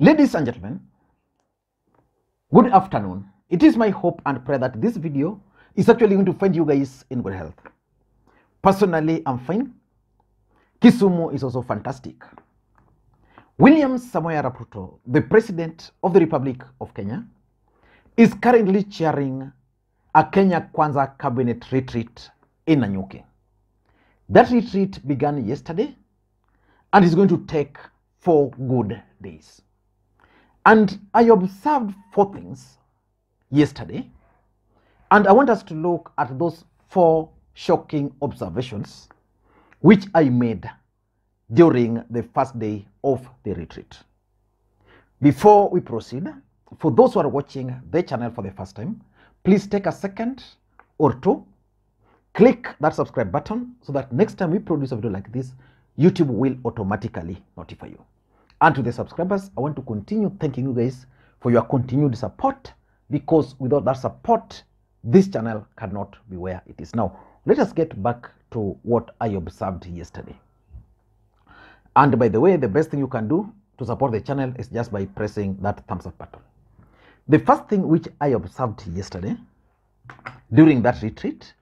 Ladies and gentlemen, good afternoon. It is my hope and prayer that this video is actually going to find you guys in good health. Personally, I'm fine. Kisumu is also fantastic. William Samoei Arap Ruto, the President of the Republic of Kenya, is currently chairing a Kenya Kwanza cabinet retreat in Nanyuki. That retreat began yesterday and is going to take 4 good days. And I observed 4 things yesterday, and I want us to look at those 4 shocking observations which I made during the first day of the retreat. Before we proceed, for those who are watching the channel for the first time, please take a second or 2, click that subscribe button so that next time we produce a video like this, YouTube will automatically notify you. And to the subscribers, I want to continue thanking you guys for your continued support, because without that support, this channel cannot be where it is now. Let us get back to what I observed yesterday. And by the way, the best thing you can do to support the channel is just by pressing that thumbs up button. The first thing which I observed yesterday during that retreat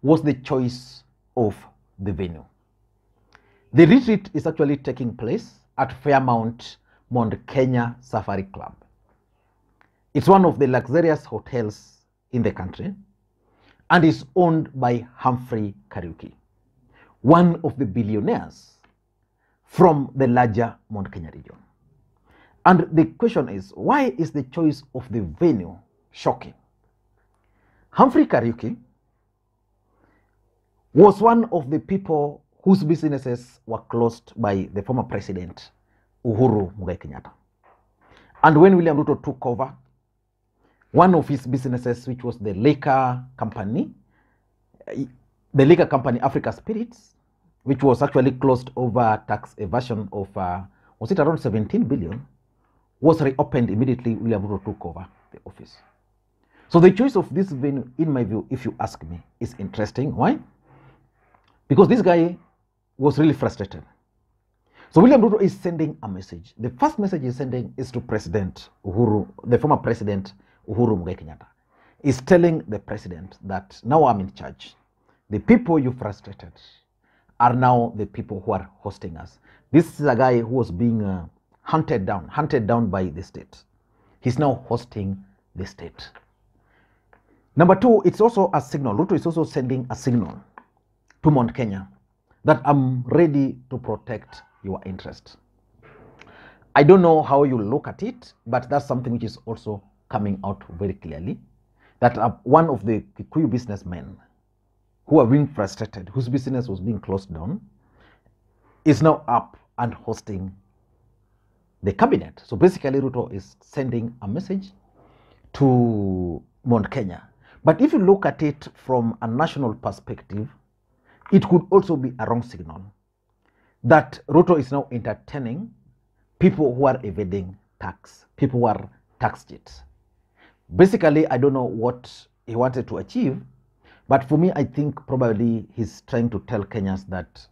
was the choice of the venue. The retreat is actually taking place at Fairmount Mount Kenya Safari Club. It's one of the luxurious hotels in the country and is owned by Humphrey Kariuki, one of the billionaires from the larger Mount Kenya region. And the question is, why is the choice of the venue shocking? Humphrey Kariuki was one of the people whose businesses were closed by the former president, Uhuru Kenyatta. And when William Ruto took over, one of his businesses, which was the liquor company Africa Spirits, which was actually closed over tax evasion of, was it around 17 billion, was reopened immediately William Ruto took over the office. So the choice of this venue, in my view, if you ask me, is interesting. Why? Because this guy was really frustrated. So William Ruto is sending a message. The first message he's sending is to President Uhuru, the former President Uhuru Kenyatta. He's telling the president that now I'm in charge. The people you frustrated are now the people who are hosting us. This is a guy who was being hunted down by the state. He's now hosting the state. Number 2, it's also a signal. Ruto is also sending a signal to Mount Kenya that I'm ready to protect your interest. I don't know how you look at it, but that's something which is also coming out very clearly, that one of the Kikuyu businessmen who are being frustrated, whose business was being closed down, is now up and hosting the cabinet. So basically, Ruto is sending a message to Mount Kenya. But if you look at it from a national perspective, it could also be a wrong signal that Ruto is now entertaining people who are evading tax, people who are tax cheats. Basically, I don't know what he wanted to achieve, but for me, I think probably he's trying to tell Kenyans that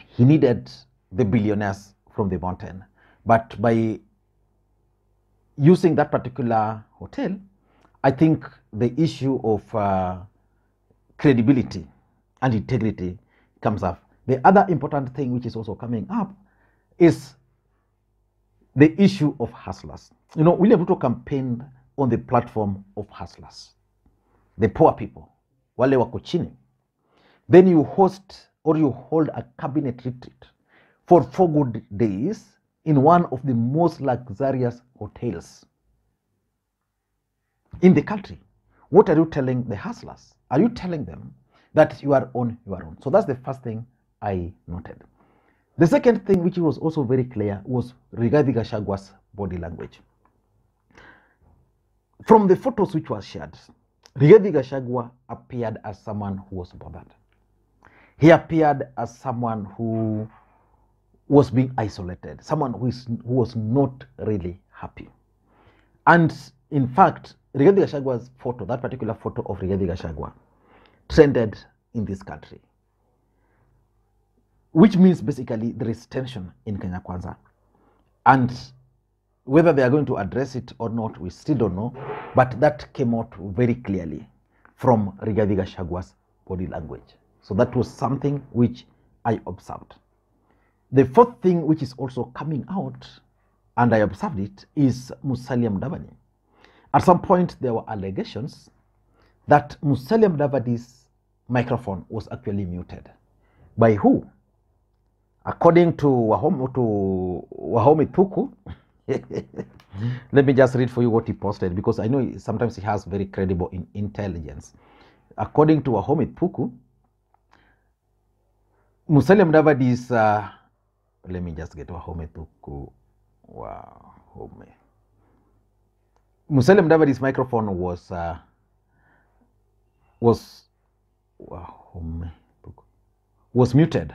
he needed the billionaires from the mountain. But by using that particular hotel, I think the issue of credibility and integrity comes up. The other important thing which is also coming up is the issue of hustlers. You know, William Ruto campaigned on the platform of hustlers, the poor people, wale wako chini. Then you host or you hold a cabinet retreat for 4 good days in one of the most luxurious hotels in the country. What are you telling the hustlers? Are you telling them that you are on your own? So that's the first thing I noted. The second thing, which was also very clear, was Rigathi Gachagwa's body language. From the photos which were shared, Rigathi Gachagua appeared as someone who was bothered. He appeared as someone who was being isolated, someone who was not really happy. And in fact, Rigathi Gachagwa's photo, that particular photo of Rigathi Gachagua, trended in this country, which means basically there is tension in Kenya Kwanza. And Whether they are going to address it or not, we still don't know. But that came out very clearly from Rigathi Gachagwa's body language. So that was something which I observed. The fourth thing which is also coming out, and I observed it, is Musalia Mudavadi. At some point, there were allegations that Musalia Mudavadi's microphone was actually muted. By who? According to Wahome Thuku, let me just read for you what he posted, because I know sometimes he has very credible intelligence. According to Wahome Thuku, Musalia Mudavadi's, let me just get Wahome Thuku. Wahome. Musalia Mudavadi's microphone was muted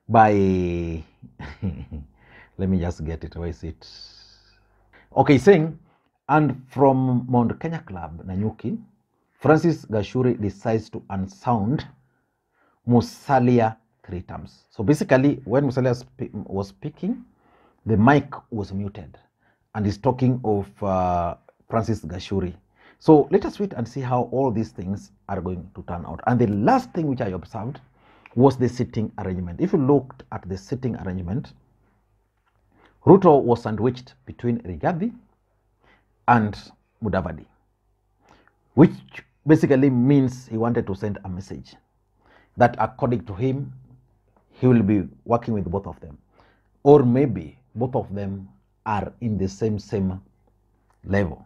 by let me just get it. Where is it? Okay, saying, and from Mount Kenya Club, Nanyuki, Francis Gachuri decides to unsound Musalia 3 times. So basically, when Musalia was speaking, the mic was muted, and he's talking of Francis Gachuri. So let us wait and see how all these things are going to turn out. And the last thing which I observed was the sitting arrangement. If you looked at the sitting arrangement, Ruto was sandwiched between Rigathi and Mudavadi, which basically means he wanted to send a message that according to him, he will be working with both of them. Or maybe both of them are in the same level.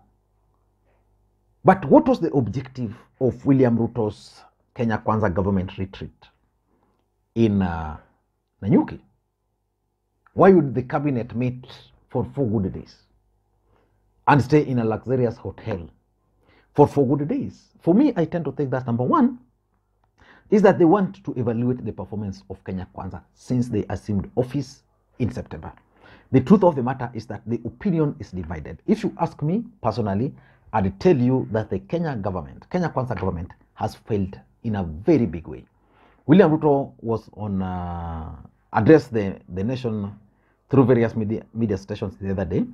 But what was the objective of William Ruto's Kenya Kwanza government retreat in Nanyuki? Why would the cabinet meet for 4 good days and stay in a luxurious hotel for 4 good days? For me, I tend to think that number one is that they want to evaluate the performance of Kenya Kwanza since they assumed office in September. The truth of the matter is that the opinion is divided. If you ask me personally, I'd tell you that the Kenya Kwanza government has failed in a very big way. William Ruto was on addressed the nation through various media stations the other day.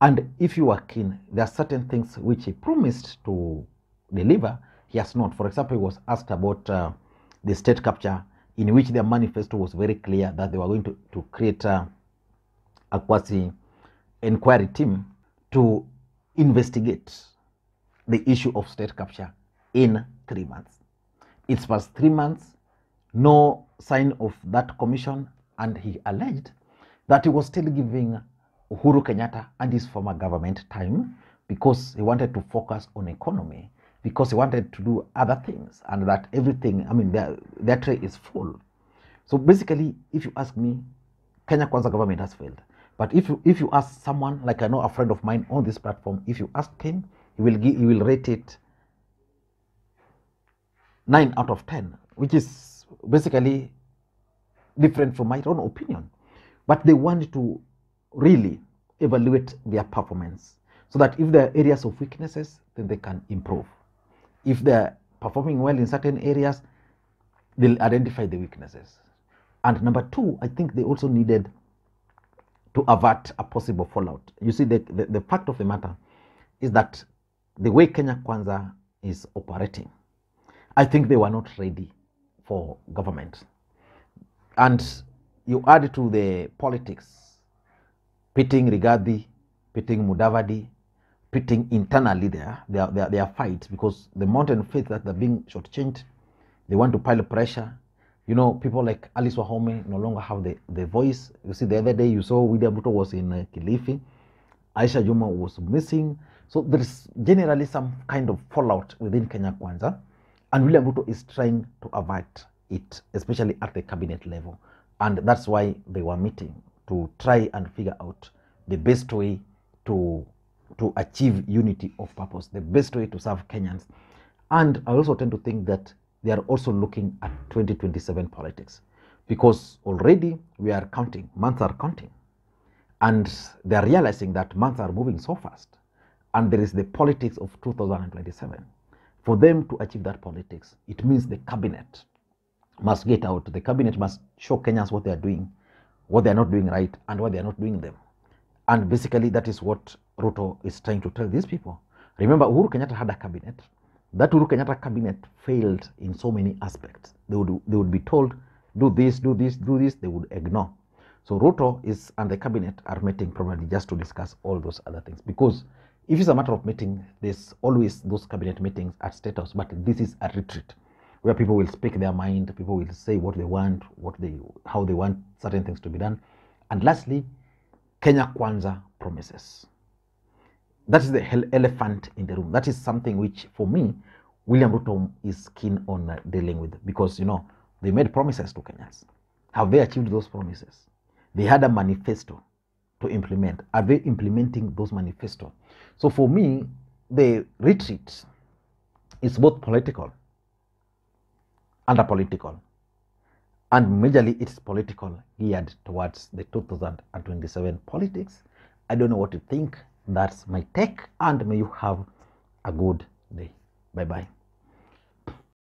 And if you are keen, there are certain things which he promised to deliver, he has not. For example, he was asked about the state capture, in which their manifesto was very clear that they were going to create a quasi-inquiry team to investigate the issue of state capture in 3 months. It's past 3 months, no sign of that commission, and he alleged that he was still giving Uhuru Kenyatta and his former government time because he wanted to focus on economy, because he wanted to do other things, and that everything, I mean, their tray is full. So basically, if you ask me, Kenya Kwanza government has failed. But if you ask someone, like I know a friend of mine on this platform, if you ask him, he will rate it 9 out of 10, which is basically different from my own opinion. But they want to really evaluate their performance so that if there are areas of weaknesses, then they can improve. If they're performing well in certain areas, they'll identify the weaknesses. And number 2, I think they also needed to avert a possible fallout. You see, the fact of the matter is that the way Kenya Kwanza is operating, I think they were not ready for government. And you add to the politics, pitting Rigathi, pitting Mudavadi, pitting internally their fight, because the mountain faith that they're being shortchanged, they want to pile pressure. You know, people like Alice Wahome no longer have the voice. You see, the other day you saw William Ruto was in Kilifi, Aisha Juma was missing. So there is generally some kind of fallout within Kenya Kwanza, and William Ruto is trying to avert it, especially at the cabinet level. And that's why they were meeting, to try and figure out the best way to achieve unity of purpose, the best way to serve Kenyans. And I also tend to think that they are also looking at 2027 politics, because already we are counting, months are counting, and they are realizing that months are moving so fast, and there is the politics of 2027. For them to achieve that politics, it means the cabinet must get out. The cabinet must show Kenyans what they are doing, what they are not doing right, and what they are not doing them. And basically, that is what Ruto is trying to tell these people. Remember, Uhuru Kenyatta had a cabinet. That Uhuru Kenyatta cabinet failed in so many aspects. They would be told, do this, do this, do this. They would ignore. So Ruto is and the cabinet are meeting probably just to discuss all those other things. Because if it's a matter of meeting, there's always those cabinet meetings at State House. But this is a retreat where people will speak their mind. People will say what they want, how they want certain things to be done. And lastly, Kenya Kwanza promises. That is the elephant in the room. That is something which, for me, William Ruto is keen on dealing with, because, you know, they made promises to Kenyans. Have they achieved those promises? They had a manifesto to implement. Are they implementing those manifesto? So for me, the retreat is both political and apolitical. And majorly it's political, geared towards the 2027 politics. I don't know what you think. That's my take, and may you have a good day. Bye-bye.